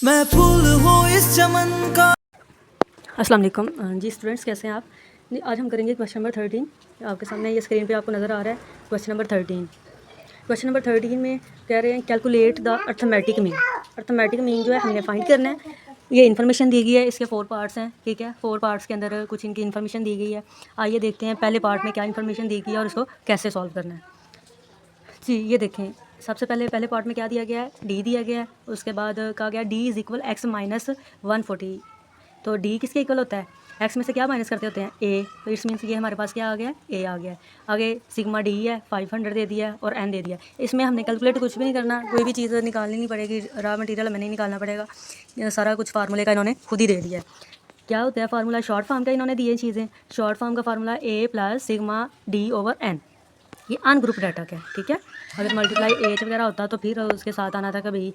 मैं फूल हूँ इस चमन का। अस्सलाम वालेकुम जी स्टूडेंट्स, कैसे हैं आप। आज हम करेंगे क्वेश्चन नंबर 13। आपके सामने ये स्क्रीन पे आपको नज़र आ रहा है क्वेश्चन नंबर 13। क्वेश्चन नंबर 13 में कह रहे हैं calculate the arithmetic mean. Arithmetic mean जो है हमने फाइंड करना है। ये इन्फॉर्मेशन दी गई है, इसके 4 पार्ट्स हैं, ठीक है। 4 पार्ट्स के अंदर कुछ इनकी इन्फॉर्मेशन दी गई है। आइए देखते हैं पहले पार्ट में क्या इन्फॉर्मेशन दी गई है और इसको कैसे सॉल्व करना है। जी ये देखें, सबसे पहले पार्ट में क्या दिया गया है, डी दिया गया है। उसके बाद कहा गया D is equal x minus 140। तो डी किसके इक्वल होता है, एक्स में से क्या माइनस करते होते हैं, ए। तो इट्स मीन्स ये हमारे पास क्या आ गया, ए आ गया है। आगे सिग्मा डी है, 500 दे दिया है और एन दे दिया है। इसमें हमने कैलकुलेट कुछ भी नहीं करना, कोई भी चीज़ निकालनी नहीं पड़ेगी, रॉ मटेरियल हमें नहीं निकालना पड़ेगा। सारा कुछ फार्मूले का इन्होंने खुद ही दे दिया है। क्या होता है फार्मूला, शॉर्ट फॉर्म का इन्होंने दिए चीज़ें। शॉर्ट फॉर्म का formula A plus sigma D over N, ये अनग्रुप डाटा का है, ठीक है। अगर मल्टीप्लाई एच वगैरह होता तो फिर उसके साथ आना था कि भाई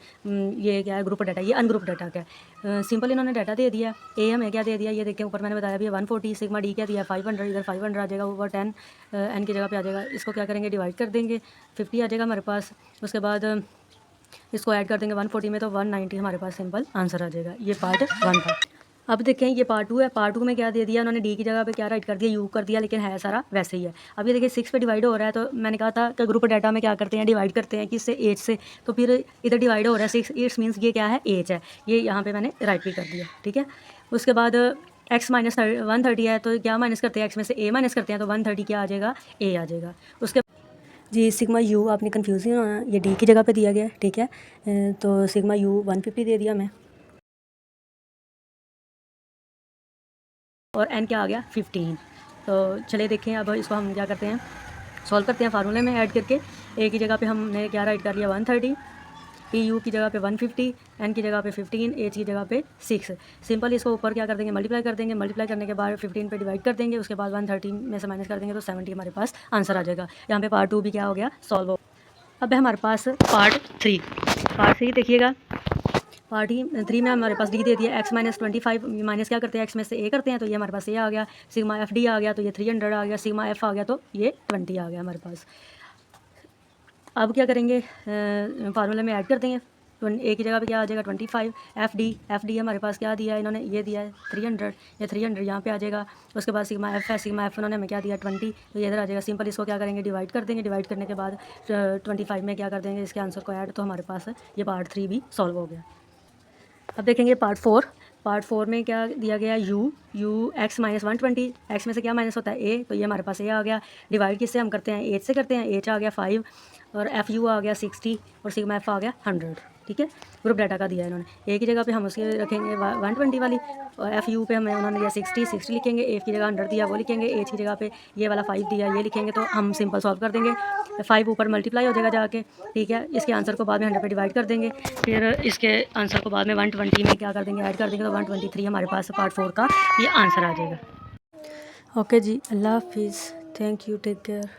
ये क्या है, ग्रुप डाटा। ये अनग्रुप डाटा का है। सिंपल इन्होंने डाटा दे दिया। ए हमें क्या दे दिया, ये देखिए ऊपर मैंने बताया भी 140। सिग्मा डी क्या दिया 500, इधर 500 आ जाएगा ओवर 10 एन की जगह पे आ जाएगा। इसको क्या करेंगे, डिवाइड कर देंगे, 50 आ जाएगा हमारे पास। उसके बाद इसको ऐड कर देंगे 140 में तो 190 हमारे पास सिंपल आंसर आ जाएगा। ये पार्ट 1 था। अब देखें ये पार्ट 2 है। पार्ट 2 में क्या दे दिया उन्होंने, डी की जगह पे क्या राइट कर दिया, यू कर दिया, लेकिन है सारा वैसे ही है। अब ये देखिए 6 पे डिवाइड हो रहा है। तो मैंने कहा था कि ग्रुप डाटा में क्या करते हैं, डिवाइड करते हैं किससे, एच से। तो फिर इधर डिवाइड हो रहा है 6, इट्स मीन्स ये क्या है, एच है। ये यहाँ पे मैंने राइट भी कर दिया, ठीक है। उसके बाद एक्स माइनस 130 है, तो क्या माइनस करते हैं, एक्स में से ए माइनस करते हैं, तो 130 क्या आ जाएगा, ए आ जाएगा। उसके जी सिग्मा यू, आपने कन्फ्यूज नहीं होना, ये डी की जगह पे दिया गया है, ठीक है। तो सिग्मा यू 150 दे दिया मैं, और एन क्या आ गया 15। तो चलिए देखें अब इसको हम क्या करते हैं, सॉल्व करते हैं फार्मूले में ऐड करके। ए की जगह पे हमने क्या राइट कर लिया 130, ई यू की जगह पे 150, एन की जगह पे 15, एच की जगह पे 6। सिंपल इसको ऊपर क्या कर देंगे, मल्टीप्लाई कर देंगे। मल्टीप्लाई करने के बाद 15 पे डिवाइड कर देंगे। उसके बाद 130 में से माइनस कर देंगे तो 70 हमारे पास आंसर आ जाएगा। यहाँ पे पार्ट 2 भी क्या हो गया, सॉल्व हो। अब है हमारे पास पार्ट 3। पार्ट 3 देखिएगा। पार्ट 3 में हमारे पास डी दे दिया, एक्स माइनस 25 माइनस क्या करते हैं, एक्स में से ए करते हैं, तो ये हमारे पास ए आ गया। सिग्मा एफ डी आ गया तो ये 300 आ गया। सिग्मा एफ आ गया तो ये 20 आ गया हमारे पास। अब क्या करेंगे, फार्मूले में ऐड कर देंगे। ए की जगह पे क्या आ जाएगा 25, एफ डी हमारे पास क्या दिया है इन्होंने, ये दिया है 300, ये 300 यहाँ पे आ जाएगा। उसके बाद सिग्मा एफ है, सिग्मा एफ उन्होंने हमें क्या दिया 20, तो ये इधर आ जाएगा। सिंपल इसको क्या करेंगे, डिवाइड कर देंगे। डिवाइड करने के बाद 25 में क्या कर देंगे, इसके आंसर को ऐड, तो हमारे पास ये पार्ट 3 भी सॉल्व हो गया। अब देखेंगे पार्ट 4। पार्ट 4 में क्या दिया गया, यू एक्स माइनस 120, एक्स में से क्या माइनस होता है, ए। तो ये हमारे पास ए आ गया। डिवाइड किससे हम करते हैं, एच से करते हैं। एच आ गया 5 और एफ यू आ गया 60 और सिग्मा एफ आ गया 100, ठीक है। ग्रुप डाटा का दिया है इन्होंने। ए की जगह पे हम उसके रखेंगे 120 वाली, और एफ यू पे हमें उन्होंने दिया 60 लिखेंगे। ए की जगह 100 दिया वो लिखेंगे। एच की जगह पे ये वाला 5 दिया ये लिखेंगे। तो हम सिंपल सॉल्व कर देंगे। 5 ऊपर मल्टीप्लाई हो जाएगा जाके, ठीक है। इसके आंसर को बाद में 100 पे डिवाइड कर देंगे। फिर इसके आंसर को बाद में 120 में क्या कर देंगे, ऐड कर देंगे। तो 123 हमारे पास पार्ट 4 का ये आंसर आ जाएगा। ओके जी, अल्लाह हाफिज़, थैंक यू, टेक केयर।